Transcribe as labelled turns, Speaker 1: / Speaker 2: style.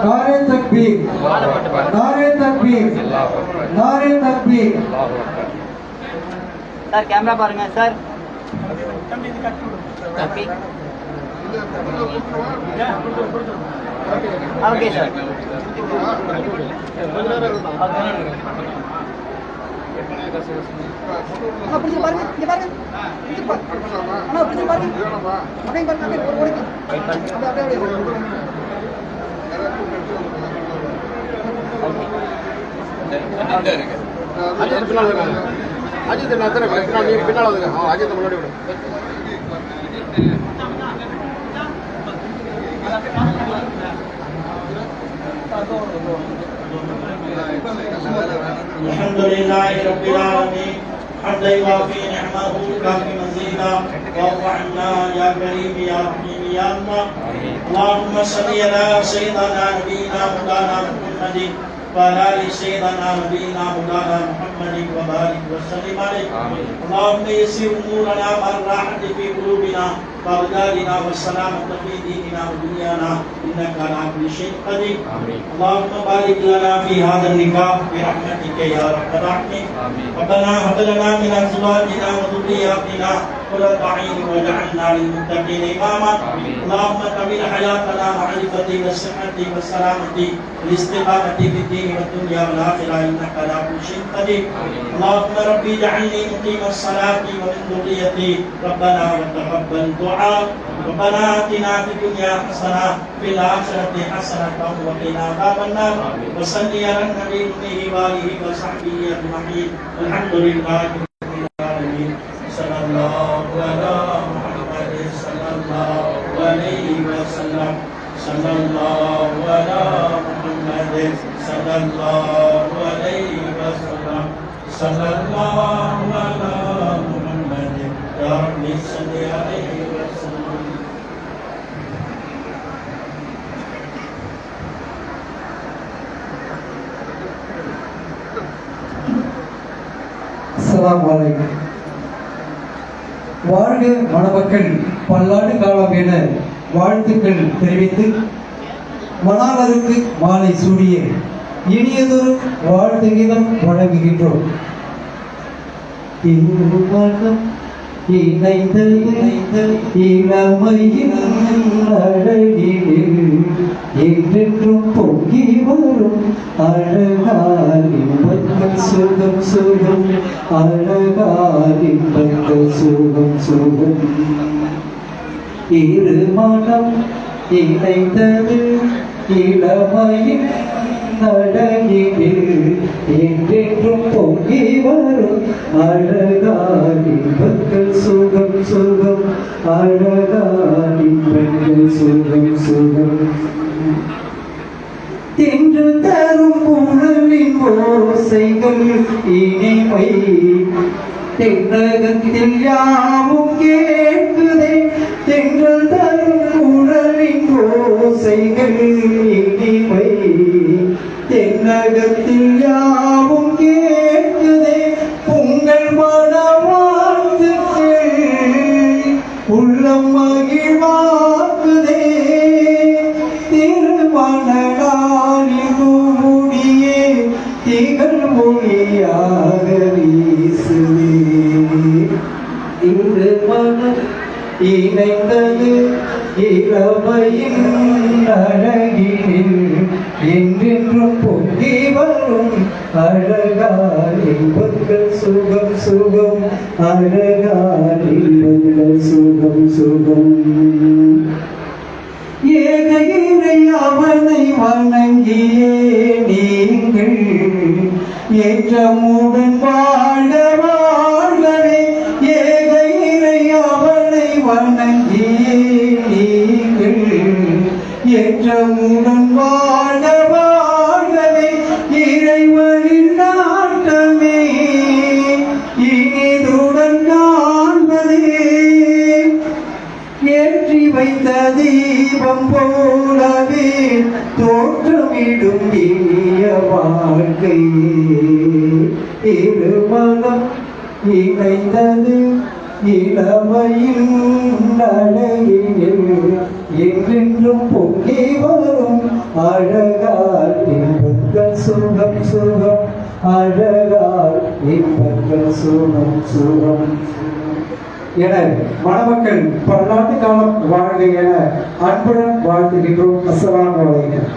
Speaker 1: नारे तकबीर, नारे तकबीर, नारे तकबीर।
Speaker 2: सर कैमरा பாருங்க சார். Okay sir.
Speaker 3: அப்படி பாருங்க, இங்க பாருங்க. இங்க பாருங்க. அண்ணா அப்படி பாருங்க. அப்படியே பாருங்க, அப்படியே ஒரு ஓடிங்க. அப்படியே
Speaker 4: அஜித் பின்னால அஜித் முன்னாடி விடு.
Speaker 5: Alhamdulillahi rabbil alamin. حمدا يوافي نعمه ويكافئ مزيدا واعف عنا يا كريم يا رحيم يا الله. اللهم صل على سيدنا نبينا مولانا محمد وعلى ال سيدنا نبينا مولانا محمد وبارك وسلم عليه. اللهم يسر امورنا والراحه في قلوبنا وابداننا والسلامه في ديننا ودنيانا انك على كل شيء قدير. اللهم بارك لنا في هذا النكاح برحمتك يا رب العالمين. ربنا هب لنا من ازواجنا وذرياتنا قرة اعين واجعلنا للمتقين اماما. اللهم كمل حياتنا مع العفة والصحة والسلامة والاستقامة في الدين والدنيا والآخرة إنك على كل شيء قدير. اللهم ربي اجعلني مقيم الصلاة ومن ذريتي ربنا وتقبل دعاء. ربنا آتنا في الدنيا حسنة وفي الآخرة حسنة وقنا عذاب النار. وصل على النبي وآله وصحبه أجمعين. الحمد لله رب العالمين. صلى الله على محمد صلى الله عليه وسلم. صلى الله على محمد صلى الله عليه وسلم. صلى الله على محمد يا رب صل عليه وسلم.
Speaker 1: அஸ்ஸலாமு அலைக்கும். வாழ்க மணமக்கள் பல்லாண்டு காலம் என வாழ்த்துக்கள் தெரிவித்து மணாளருக்கு மாலை சூடிய இனியதொரு வாழ்த்து கீதம் வழங்குகின்றோம். என்றென்றும் பொங்கி வரும் அழகால் இன்பங்கள் சுகம் சுகம், அழகால் இன்பங்கள் சுகம் சுகம். இரு மனம் இணைந்தது இளமையின் அழகிலே, என்றென்றும் பொங்கி வரும் அழகால் இன்பங்கள் சுகம் சுகம், அழகால் இன்பங்கள் சுகம் சுகம். தென்று தரும் புகழின் ஓசைகள் இனிமை, தென்னகத்தில் யாவும் கேட்குதே. தென்றல் தரும் குழலின் ஓசைகள் இனிமை, தென்னகத்தில் யாவும் கேட்குதே. உங்கள் மனவாழ்த்துக்கள் உள்ளம் மகிழ்வாக்குதே. திருமண நாளில் இணைந்தது இளமையின் அழகினில் என்றென்றும் பொங்கி வரும் அழகால் இன்பங்கள் சுகம் சுகம் அழகால் இன்பங்கள் சுகம் சுகம் ஏகையிறை அவனை வணங்கியே நீங்கள் ஏற்றமுடன் வாழ வாழ்கவே ஏகையிறை அவனை வணங்கியே நீங்கள் ஏற்றமுடன் வாழ வாழ்கவே இறைவனின் நாட்டமே இனிதுடன் காண்பதே ஏற்றி வைத்த தீபம் போலவே தோற்றமிடும் இனிய வாழ்க்கை இருமனம் இணைந்தது இளமையின் அழகினில் என்றென்றும் பொங்கி வரும் அழகால் இன்பங்கள் சுகம் சுகம் அழகால் இன்பங்கள் சுகம் சுகம் என மணமக்கள் பல்லாண்டு காலம் வாழ்க என அன்புடன் வாழ்த்துகின்றோம். அஸ்ஸலாமு அலைக்கும்.